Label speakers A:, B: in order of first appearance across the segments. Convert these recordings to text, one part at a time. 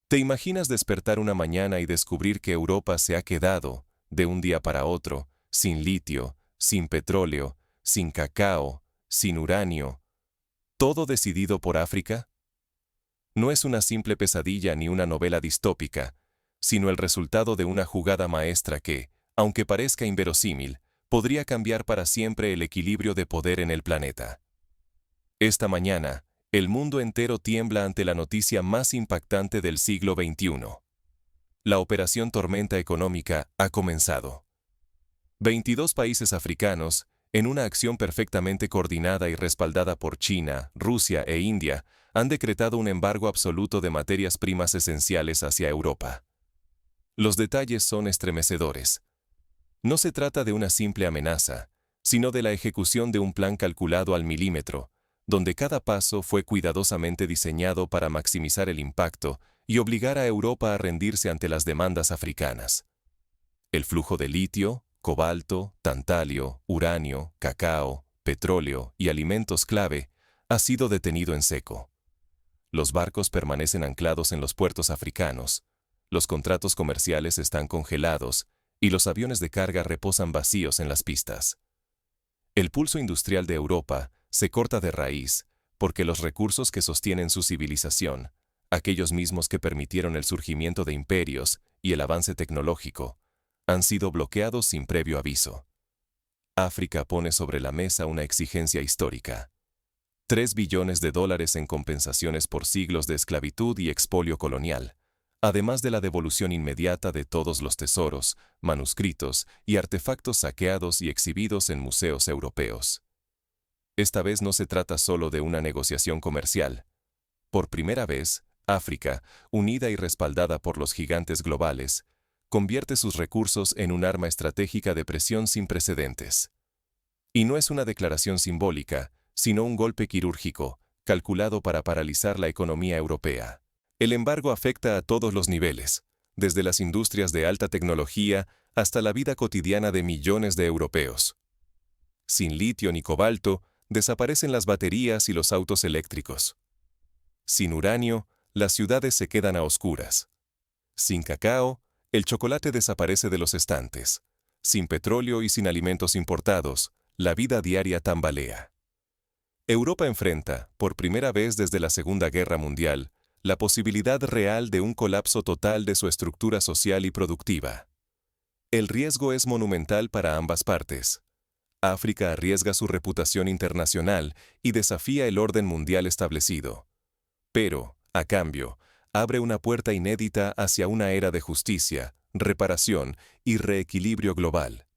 A: ¿Te imaginas despertar una mañana y descubrir que Europa se ha quedado, de un día para otro, sin litio, sin petróleo, sin cacao, sin uranio, todo decidido por África? No es una simple pesadilla ni una novela distópica, sino el resultado de una jugada maestra que, aunque parezca inverosímil, podría cambiar para siempre el equilibrio de poder en el planeta. Esta mañana, el mundo entero tiembla ante la noticia más impactante del siglo XXI. La operación Tormenta Económica ha comenzado. 22 países africanos, en una acción perfectamente coordinada y respaldada por China, Rusia e India, han decretado un embargo absoluto de materias primas esenciales hacia Europa. Los detalles son estremecedores. No se trata de una simple amenaza, sino de la ejecución de un plan calculado al milímetro, donde cada paso fue cuidadosamente diseñado para maximizar el impacto y obligar a Europa a rendirse ante las demandas africanas. El flujo de litio, cobalto, tantalio, uranio, cacao, petróleo y alimentos clave ha sido detenido en seco. Los barcos permanecen anclados en los puertos africanos, los contratos comerciales están congelados y los aviones de carga reposan vacíos en las pistas. El pulso industrial de Europa se corta de raíz porque los recursos que sostienen su civilización, aquellos mismos que permitieron el surgimiento de imperios y el avance tecnológico, han sido bloqueados sin previo aviso. África pone sobre la mesa una exigencia histórica. 3 billones de dólares en compensaciones por siglos de esclavitud y expolio colonial, además de la devolución inmediata de todos los tesoros, manuscritos y artefactos saqueados y exhibidos en museos europeos. Esta vez no se trata solo de una negociación comercial. Por primera vez, África, unida y respaldada por los gigantes globales, convierte sus recursos en un arma estratégica de presión sin precedentes. Y no es una declaración simbólica, sino un golpe quirúrgico, calculado para paralizar la economía europea. El embargo afecta a todos los niveles, desde las industrias de alta tecnología hasta la vida cotidiana de millones de europeos. Sin litio ni cobalto, desaparecen las baterías y los autos eléctricos. Sin uranio, las ciudades se quedan a oscuras. Sin cacao, el chocolate desaparece de los estantes. Sin petróleo y sin alimentos importados, la vida diaria tambalea. Europa enfrenta, por primera vez desde la Segunda Guerra Mundial, la posibilidad real de un colapso total de su estructura social y productiva. El riesgo es monumental para ambas partes. África arriesga su reputación internacional y desafía el orden mundial establecido. Pero, a cambio, abre una puerta inédita hacia una era de justicia, reparación y reequilibrio global.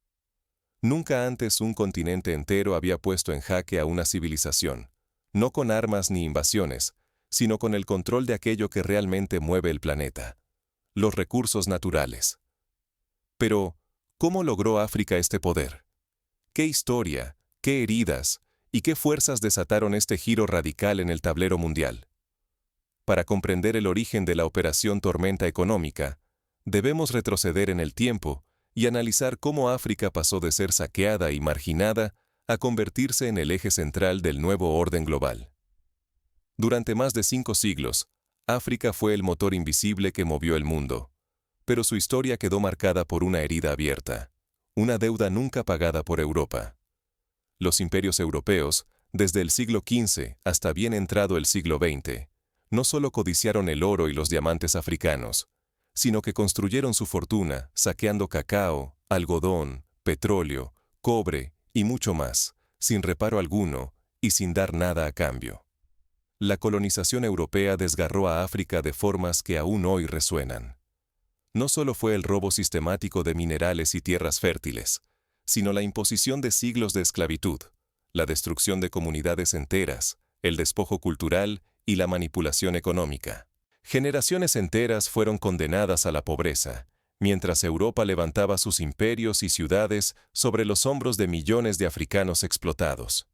A: Nunca antes un continente entero había puesto en jaque a una civilización, no con armas ni invasiones, sino con el control de aquello que realmente mueve el planeta: los recursos naturales. Pero, ¿cómo logró África este poder? ¿Qué historia, qué heridas y qué fuerzas desataron este giro radical en el tablero mundial? Para comprender el origen de la operación Tormenta Económica, debemos retroceder en el tiempo y analizar cómo África pasó de ser saqueada y marginada a convertirse en el eje central del nuevo orden global. Durante más de 5 siglos, África fue el motor invisible que movió el mundo, pero su historia quedó marcada por una herida abierta, una deuda nunca pagada por Europa. Los imperios europeos, desde el siglo XV hasta bien entrado el siglo XX, no solo codiciaron el oro y los diamantes africanos, sino que construyeron su fortuna saqueando cacao, algodón, petróleo, cobre y mucho más, sin reparo alguno y sin dar nada a cambio. La colonización europea desgarró a África de formas que aún hoy resuenan. No solo fue el robo sistemático de minerales y tierras fértiles, sino la imposición de siglos de esclavitud, la destrucción de comunidades enteras, el despojo cultural y la manipulación económica. Generaciones enteras fueron condenadas a la pobreza, mientras Europa levantaba sus imperios y ciudades sobre los hombros de millones de africanos explotados.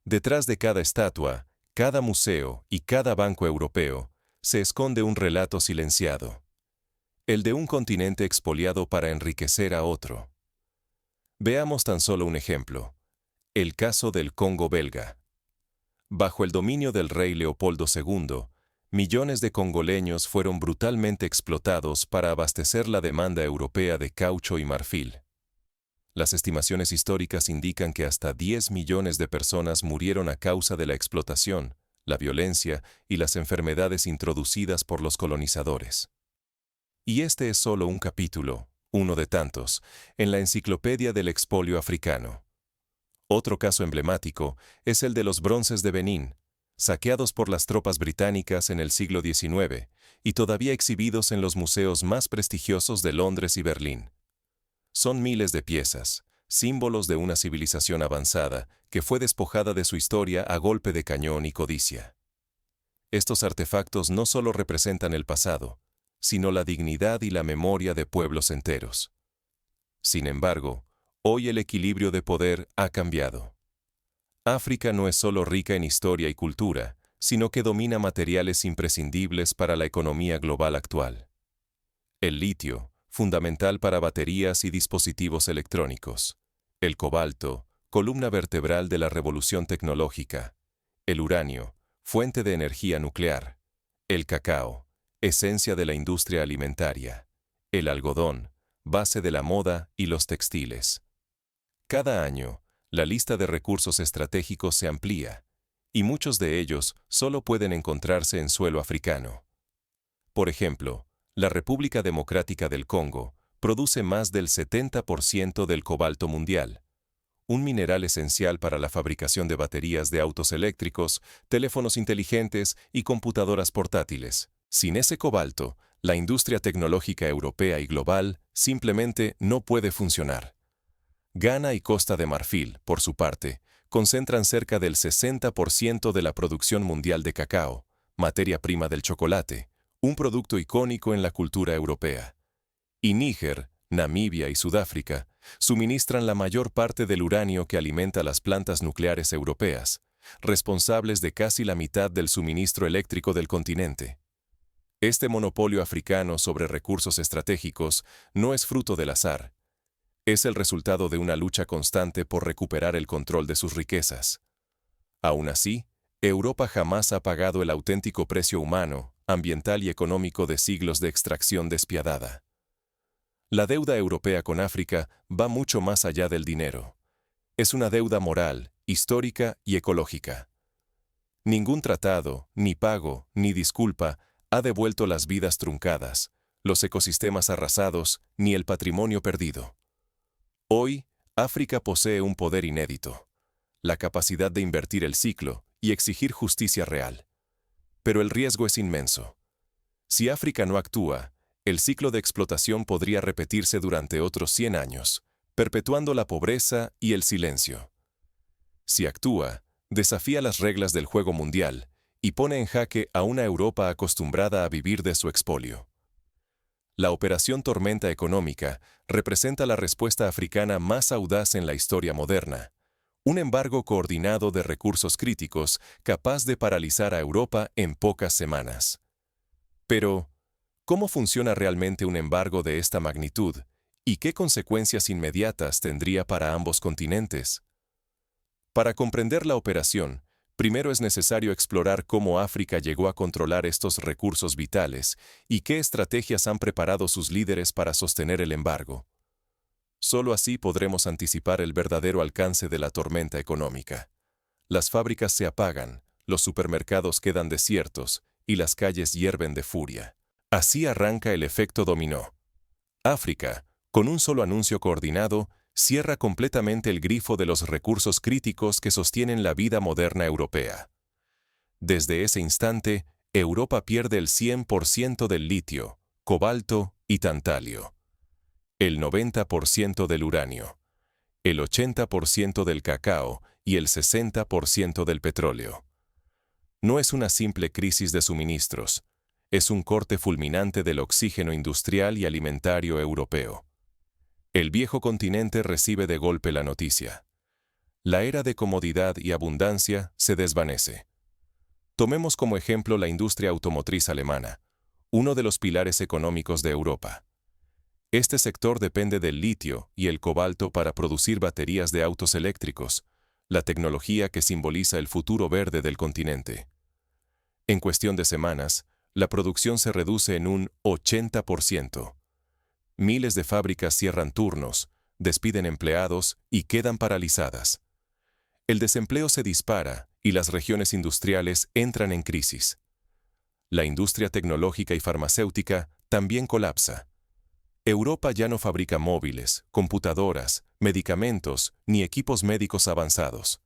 A: Detrás de cada estatua, cada museo y cada banco europeo, se esconde un relato silenciado: el de un continente expoliado para enriquecer a otro. Veamos tan solo un ejemplo: el caso del Congo belga. Bajo el dominio del rey Leopoldo II, millones de congoleños fueron brutalmente explotados para abastecer la demanda europea de caucho y marfil. Las estimaciones históricas indican que hasta 10 millones de personas murieron a causa de la explotación, la violencia y las enfermedades introducidas por los colonizadores. Y este es solo un capítulo, uno de tantos, en la enciclopedia del expolio africano. Otro caso emblemático es el de los bronces de Benín, saqueados por las tropas británicas en el siglo XIX y todavía exhibidos en los museos más prestigiosos de Londres y Berlín. Son miles de piezas, símbolos de una civilización avanzada que fue despojada de su historia a golpe de cañón y codicia. Estos artefactos no solo representan el pasado, sino la dignidad y la memoria de pueblos enteros. Sin embargo, hoy el equilibrio de poder ha cambiado. África no es solo rica en historia y cultura, sino que domina materiales imprescindibles para la economía global actual. El litio, fundamental para baterías y dispositivos electrónicos. El cobalto, columna vertebral de la revolución tecnológica. El uranio, fuente de energía nuclear. El cacao, esencia de la industria alimentaria. El algodón, base de la moda y los textiles. Cada año, la lista de recursos estratégicos se amplía, y muchos de ellos solo pueden encontrarse en suelo africano. Por ejemplo, la República Democrática del Congo produce más del 70% del cobalto mundial, un mineral esencial para la fabricación de baterías de autos eléctricos, teléfonos inteligentes y computadoras portátiles. Sin ese cobalto, la industria tecnológica europea y global simplemente no puede funcionar. Ghana y Costa de Marfil, por su parte, concentran cerca del 60% de la producción mundial de cacao, materia prima del chocolate, un producto icónico en la cultura europea. Y Níger, Namibia y Sudáfrica suministran la mayor parte del uranio que alimenta las plantas nucleares europeas, responsables de casi la mitad del suministro eléctrico del continente. Este monopolio africano sobre recursos estratégicos no es fruto del azar. Es el resultado de una lucha constante por recuperar el control de sus riquezas. Aún así, Europa jamás ha pagado el auténtico precio humano, ambiental y económico de siglos de extracción despiadada. La deuda europea con África va mucho más allá del dinero. Es una deuda moral, histórica y ecológica. Ningún tratado, ni pago, ni disculpa ha devuelto las vidas truncadas, los ecosistemas arrasados, ni el patrimonio perdido. Hoy, África posee un poder inédito, la capacidad de invertir el ciclo y exigir justicia real. Pero el riesgo es inmenso. Si África no actúa, el ciclo de explotación podría repetirse durante otros 100 años, perpetuando la pobreza y el silencio. Si actúa, desafía las reglas del juego mundial y pone en jaque a una Europa acostumbrada a vivir de su expolio. La Operación Tormenta Económica representa la respuesta africana más audaz en la historia moderna, un embargo coordinado de recursos críticos capaz de paralizar a Europa en pocas semanas. Pero, ¿cómo funciona realmente un embargo de esta magnitud y qué consecuencias inmediatas tendría para ambos continentes? Para comprender la operación, primero es necesario explorar cómo África llegó a controlar estos recursos vitales y qué estrategias han preparado sus líderes para sostener el embargo. Solo así podremos anticipar el verdadero alcance de la tormenta económica. Las fábricas se apagan, los supermercados quedan desiertos y las calles hierven de furia. Así arranca el efecto dominó. África, con un solo anuncio coordinado, cierra completamente el grifo de los recursos críticos que sostienen la vida moderna europea. Desde ese instante, Europa pierde el 100% del litio, cobalto y tantalio, el 90% del uranio, el 80% del cacao y el 60% del petróleo. No es una simple crisis de suministros, es un corte fulminante del oxígeno industrial y alimentario europeo. El viejo continente recibe de golpe la noticia. La era de comodidad y abundancia se desvanece. Tomemos como ejemplo la industria automotriz alemana, uno de los pilares económicos de Europa. Este sector depende del litio y el cobalto para producir baterías de autos eléctricos, la tecnología que simboliza el futuro verde del continente. En cuestión de semanas, la producción se reduce en un 80%. Miles de fábricas cierran turnos, despiden empleados y quedan paralizadas. El desempleo se dispara y las regiones industriales entran en crisis. La industria tecnológica y farmacéutica también colapsa. Europa ya no fabrica móviles, computadoras, medicamentos ni equipos médicos avanzados.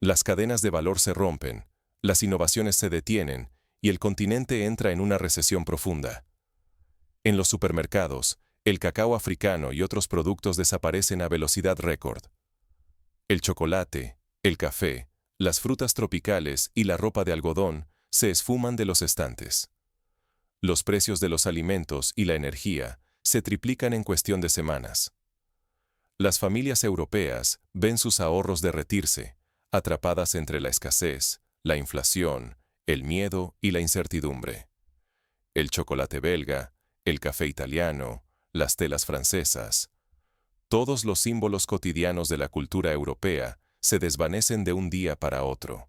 A: Las cadenas de valor se rompen, las innovaciones se detienen y el continente entra en una recesión profunda. En los supermercados, el cacao africano y otros productos desaparecen a velocidad récord. El chocolate, el café, las frutas tropicales y la ropa de algodón se esfuman de los estantes. Los precios de los alimentos y la energía se triplican en cuestión de semanas. Las familias europeas ven sus ahorros derretirse, atrapadas entre la escasez, la inflación, el miedo y la incertidumbre. El chocolate belga, el café italiano, las telas francesas, todos los símbolos cotidianos de la cultura europea se desvanecen de un día para otro.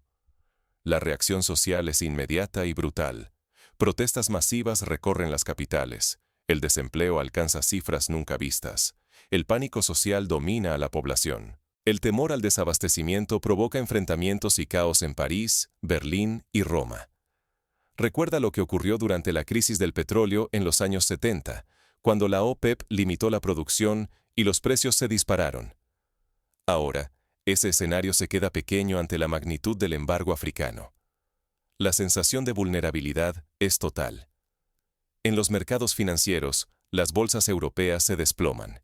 A: La reacción social es inmediata y brutal. Protestas masivas recorren las capitales. El desempleo alcanza cifras nunca vistas. El pánico social domina a la población. El temor al desabastecimiento provoca enfrentamientos y caos en París, Berlín y Roma. Recuerda lo que ocurrió durante la crisis del petróleo en los años 70, cuando la OPEP limitó la producción y los precios se dispararon. Ahora, ese escenario se queda pequeño ante la magnitud del embargo africano. La sensación de vulnerabilidad es total. En los mercados financieros, las bolsas europeas se desploman.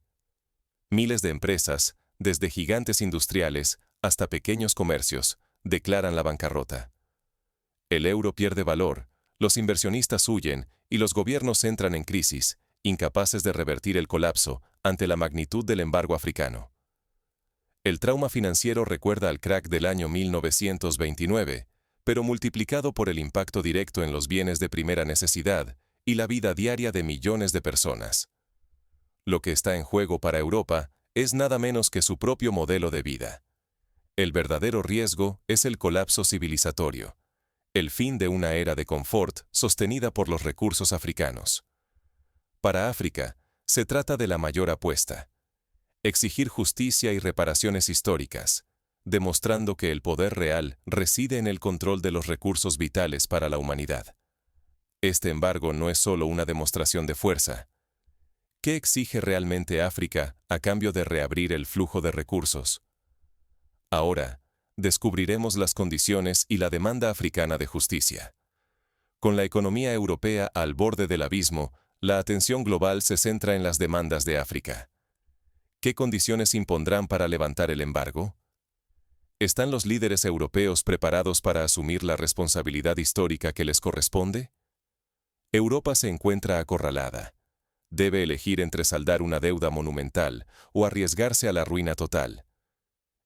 A: Miles de empresas, desde gigantes industriales hasta pequeños comercios, declaran la bancarrota. El euro pierde valor, los inversionistas huyen y los gobiernos entran en crisis, incapaces de revertir el colapso ante la magnitud del embargo africano. El trauma financiero recuerda al crack del año 1929, pero multiplicado por el impacto directo en los bienes de primera necesidad y la vida diaria de millones de personas. Lo que está en juego para Europa es nada menos que su propio modelo de vida. El verdadero riesgo es el colapso civilizatorio, el fin de una era de confort sostenida por los recursos africanos. Para África, se trata de la mayor apuesta. Exigir justicia y reparaciones históricas, demostrando que el poder real reside en el control de los recursos vitales para la humanidad. Este embargo no es solo una demostración de fuerza. ¿Qué exige realmente África a cambio de reabrir el flujo de recursos? Ahora, descubriremos las condiciones y la demanda africana de justicia. Con la economía europea al borde del abismo, la atención global se centra en las demandas de África. ¿Qué condiciones impondrán para levantar el embargo? ¿Están los líderes europeos preparados para asumir la responsabilidad histórica que les corresponde? Europa se encuentra acorralada. Debe elegir entre saldar una deuda monumental o arriesgarse a la ruina total.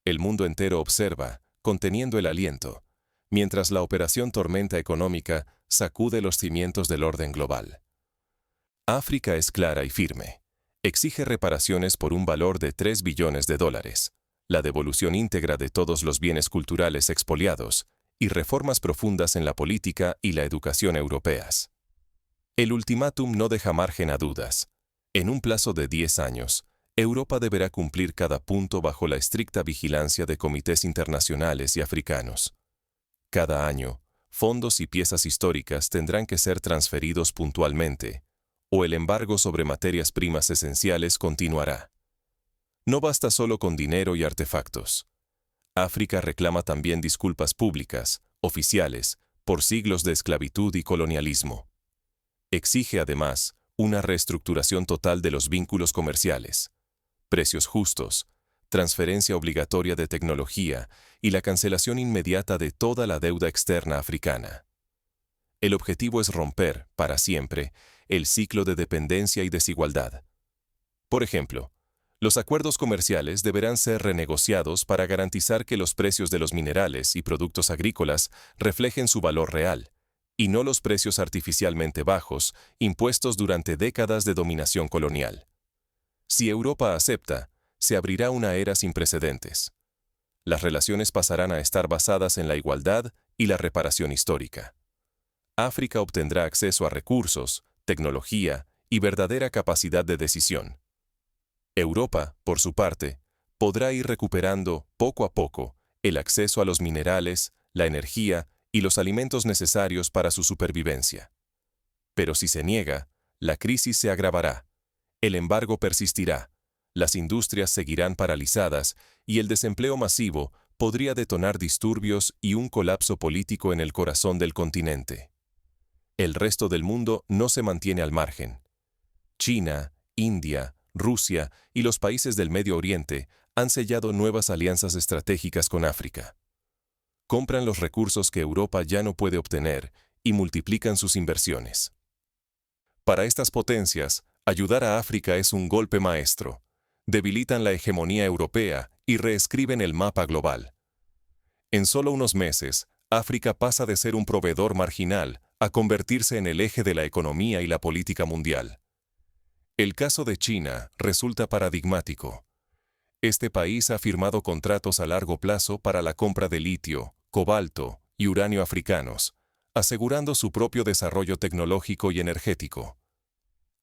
A: El mundo entero observa, conteniendo el aliento, mientras la operación tormenta económica sacude los cimientos del orden global. África es clara y firme. Exige reparaciones por un valor de $3 billones, la devolución íntegra de todos los bienes culturales expoliados y reformas profundas en la política y la educación europeas. El ultimátum no deja margen a dudas. En un plazo de 10 años, Europa deberá cumplir cada punto bajo la estricta vigilancia de comités internacionales y africanos. Cada año, fondos y piezas históricas tendrán que ser transferidos puntualmente, o el embargo sobre materias primas esenciales continuará. No basta solo con dinero y artefactos. África reclama también disculpas públicas, oficiales, por siglos de esclavitud y colonialismo. Exige además una reestructuración total de los vínculos comerciales, precios justos, transferencia obligatoria de tecnología y la cancelación inmediata de toda la deuda externa africana. El objetivo es romper, para siempre, el ciclo de dependencia y desigualdad. Por ejemplo, los acuerdos comerciales deberán ser renegociados para garantizar que los precios de los minerales y productos agrícolas reflejen su valor real, y no los precios artificialmente bajos impuestos durante décadas de dominación colonial. Si Europa acepta, se abrirá una era sin precedentes. Las relaciones pasarán a estar basadas en la igualdad y la reparación histórica. África obtendrá acceso a recursos, tecnología y verdadera capacidad de decisión. Europa, por su parte, podrá ir recuperando, poco a poco, el acceso a los minerales, la energía y los alimentos necesarios para su supervivencia. Pero si se niega, la crisis se agravará, el embargo persistirá, las industrias seguirán paralizadas y el desempleo masivo podría detonar disturbios y un colapso político en el corazón del continente. El resto del mundo no se mantiene al margen. China, India, Rusia y los países del Medio Oriente han sellado nuevas alianzas estratégicas con África. Compran los recursos que Europa ya no puede obtener y multiplican sus inversiones. Para estas potencias, ayudar a África es un golpe maestro. Debilitan la hegemonía europea y reescriben el mapa global. En solo unos meses, África pasa de ser un proveedor marginal a convertirse en el eje de la economía y la política mundial. El caso de China resulta paradigmático. Este país ha firmado contratos a largo plazo para la compra de litio, cobalto y uranio africanos, asegurando su propio desarrollo tecnológico y energético.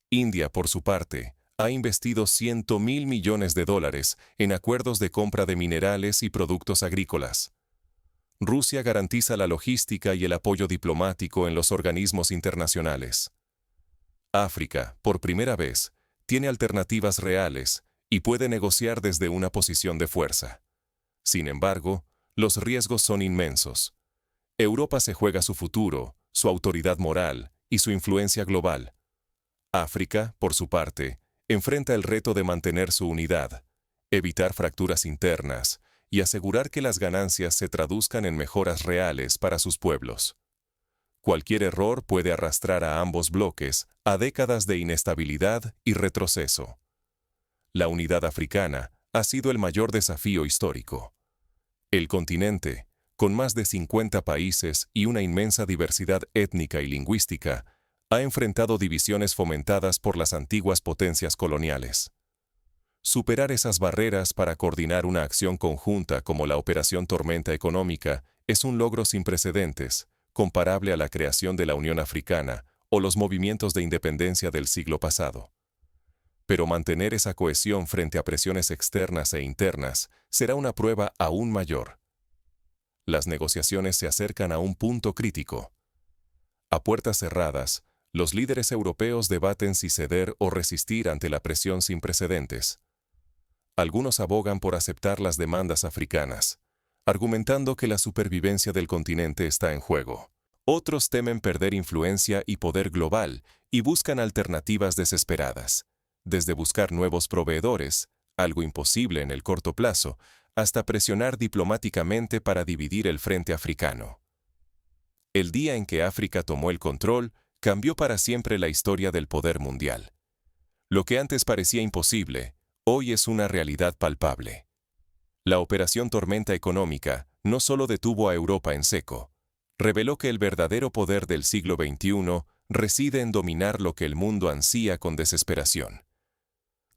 A: India, por su parte, ha investido $100.000 millones en acuerdos de compra de minerales y productos agrícolas. Rusia garantiza la logística y el apoyo diplomático en los organismos internacionales. África, por primera vez, tiene alternativas reales y puede negociar desde una posición de fuerza. Sin embargo, los riesgos son inmensos. Europa se juega su futuro, su autoridad moral y su influencia global. África, por su parte, enfrenta el reto de mantener su unidad, evitar fracturas internas y asegurar que las ganancias se traduzcan en mejoras reales para sus pueblos. Cualquier error puede arrastrar a ambos bloques a décadas de inestabilidad y retroceso. La unidad africana ha sido el mayor desafío histórico. El continente, con más de 50 países y una inmensa diversidad étnica y lingüística, ha enfrentado divisiones fomentadas por las antiguas potencias coloniales. Superar esas barreras para coordinar una acción conjunta como la Operación Tormenta Económica es un logro sin precedentes, comparable a la creación de la Unión Africana o los movimientos de independencia del siglo pasado. Pero mantener esa cohesión frente a presiones externas e internas será una prueba aún mayor. Las negociaciones se acercan a un punto crítico. A puertas cerradas, los líderes europeos debaten si ceder o resistir ante la presión sin precedentes. Algunos abogan por aceptar las demandas africanas, argumentando que la supervivencia del continente está en juego. Otros temen perder influencia y poder global y buscan alternativas desesperadas, desde buscar nuevos proveedores, algo imposible en el corto plazo, hasta presionar diplomáticamente para dividir el frente africano. El día en que África tomó el control, cambió para siempre la historia del poder mundial. Lo que antes parecía imposible, hoy es una realidad palpable. La Operación Tormenta Económica no solo detuvo a Europa en seco, reveló que el verdadero poder del siglo XXI reside en dominar lo que el mundo ansía con desesperación.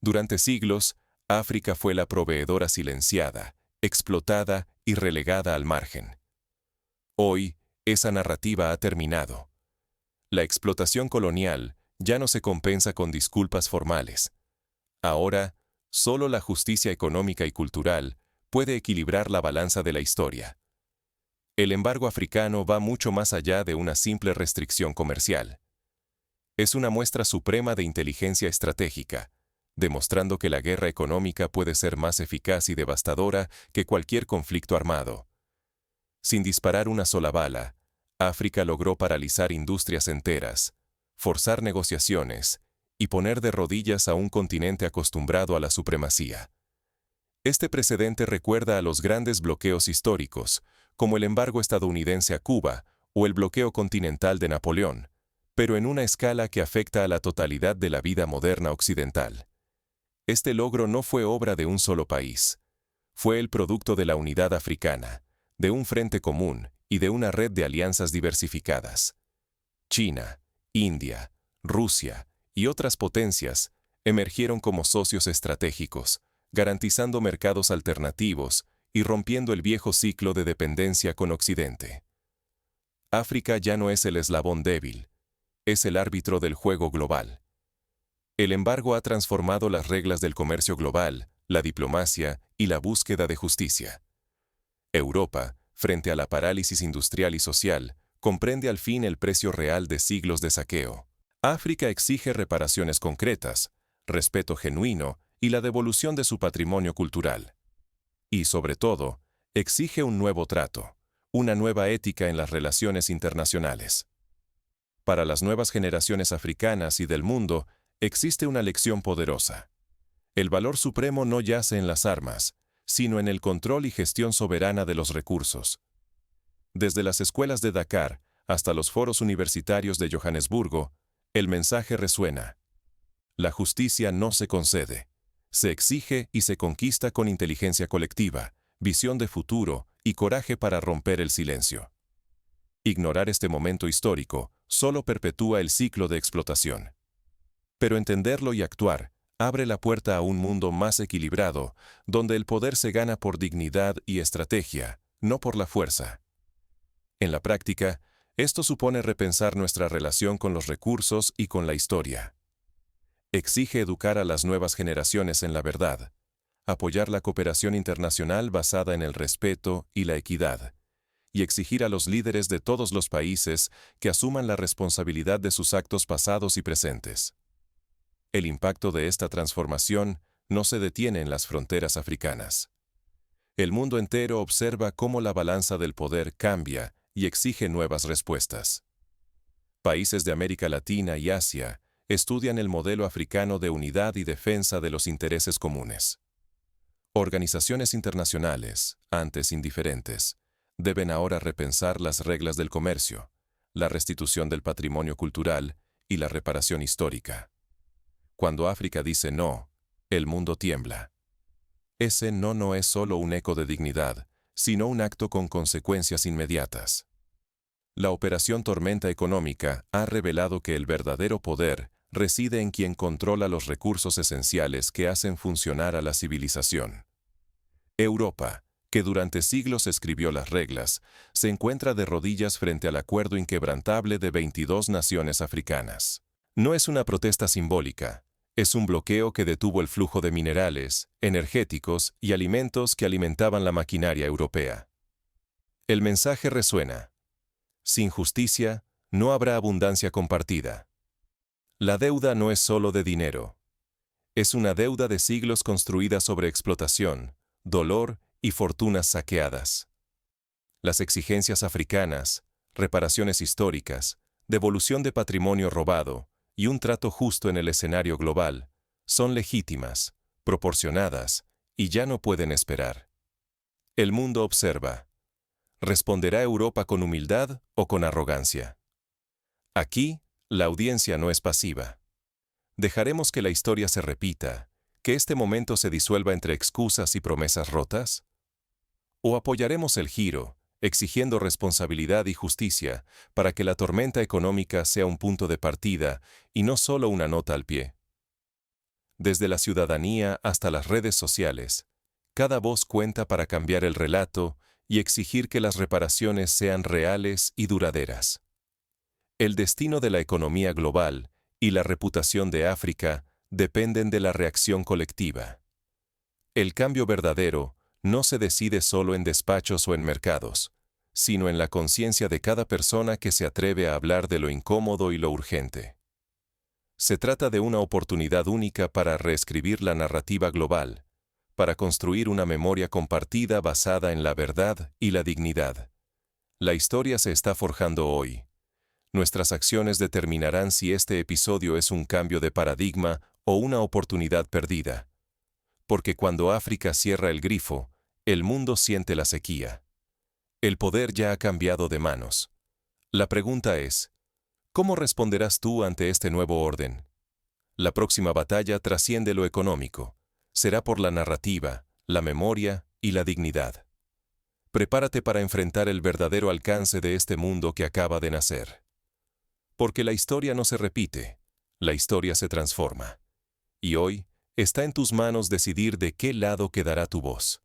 A: Durante siglos, África fue la proveedora silenciada, explotada y relegada al margen. Hoy, esa narrativa ha terminado. La explotación colonial ya no se compensa con disculpas formales. Ahora, solo la justicia económica y cultural puede equilibrar la balanza de la historia. El embargo africano va mucho más allá de una simple restricción comercial. Es una muestra suprema de inteligencia estratégica, demostrando que la guerra económica puede ser más eficaz y devastadora que cualquier conflicto armado. Sin disparar una sola bala, África logró paralizar industrias enteras, forzar negociaciones y poner de rodillas a un continente acostumbrado a la supremacía. Este precedente recuerda a los grandes bloqueos históricos, como el embargo estadounidense a Cuba o el bloqueo continental de Napoleón, pero en una escala que afecta a la totalidad de la vida moderna occidental. Este logro no fue obra de un solo país. Fue el producto de la unidad africana, de un frente común y de una red de alianzas diversificadas. China, India, Rusia y otras potencias emergieron como socios estratégicos, garantizando mercados alternativos y rompiendo el viejo ciclo de dependencia con Occidente. África ya no es el eslabón débil, es el árbitro del juego global. El embargo ha transformado las reglas del comercio global, la diplomacia y la búsqueda de justicia. Europa, frente a la parálisis industrial y social, comprende al fin el precio real de siglos de saqueo. África exige reparaciones concretas, respeto genuino y la devolución de su patrimonio cultural. Y, sobre todo, exige un nuevo trato, una nueva ética en las relaciones internacionales. Para las nuevas generaciones africanas y del mundo, existe una lección poderosa. El valor supremo no yace en las armas, sino en el control y gestión soberana de los recursos. Desde las escuelas de Dakar hasta los foros universitarios de Johannesburgo, el mensaje resuena. La justicia no se concede, se exige y se conquista con inteligencia colectiva, visión de futuro y coraje para romper el silencio. Ignorar este momento histórico solo perpetúa el ciclo de explotación. Pero entenderlo y actuar abre la puerta a un mundo más equilibrado, donde el poder se gana por dignidad y estrategia, no por la fuerza. En la práctica, esto supone repensar nuestra relación con los recursos y con la historia. Exige educar a las nuevas generaciones en la verdad, apoyar la cooperación internacional basada en el respeto y la equidad, y exigir a los líderes de todos los países que asuman la responsabilidad de sus actos pasados y presentes. El impacto de esta transformación no se detiene en las fronteras africanas. El mundo entero observa cómo la balanza del poder cambia y exige nuevas respuestas. Países de América Latina y Asia estudian el modelo africano de unidad y defensa de los intereses comunes. Organizaciones internacionales, antes indiferentes, deben ahora repensar las reglas del comercio, la restitución del patrimonio cultural y la reparación histórica. Cuando África dice no, el mundo tiembla. Ese no es solo un eco de dignidad, sino un acto con consecuencias inmediatas. La operación Tormenta Económica ha revelado que el verdadero poder reside en quien controla los recursos esenciales que hacen funcionar a la civilización. Europa, que durante siglos escribió las reglas, se encuentra de rodillas frente al acuerdo inquebrantable de 22 naciones africanas. No es una protesta simbólica, es un bloqueo que detuvo el flujo de minerales, energéticos y alimentos que alimentaban la maquinaria europea. El mensaje resuena. Sin justicia, no habrá abundancia compartida. La deuda no es solo de dinero. Es una deuda de siglos construida sobre explotación, dolor y fortunas saqueadas. Las exigencias africanas, reparaciones históricas, devolución de patrimonio robado y un trato justo en el escenario global son legítimas, proporcionadas y ya no pueden esperar. El mundo observa. ¿Responderá Europa con humildad o con arrogancia? Aquí, la audiencia no es pasiva. ¿Dejaremos que la historia se repita, que este momento se disuelva entre excusas y promesas rotas? ¿O apoyaremos el giro, exigiendo responsabilidad y justicia para que la tormenta económica sea un punto de partida y no solo una nota al pie? Desde la ciudadanía hasta las redes sociales, cada voz cuenta para cambiar el relato y exigir que las reparaciones sean reales y duraderas. El destino de la economía global y la reputación de África dependen de la reacción colectiva. El cambio verdadero no se decide solo en despachos o en mercados, sino en la conciencia de cada persona que se atreve a hablar de lo incómodo y lo urgente. Se trata de una oportunidad única para reescribir la narrativa global, para construir una memoria compartida basada en la verdad y la dignidad. La historia se está forjando hoy. Nuestras acciones determinarán si este episodio es un cambio de paradigma o una oportunidad perdida. Porque cuando África cierra el grifo, el mundo siente la sequía. El poder ya ha cambiado de manos. La pregunta es, ¿cómo responderás tú ante este nuevo orden? La próxima batalla trasciende lo económico. Será por la narrativa, la memoria y la dignidad. Prepárate para enfrentar el verdadero alcance de este mundo que acaba de nacer. Porque la historia no se repite, la historia se transforma. Y hoy, está en tus manos decidir de qué lado quedará tu voz.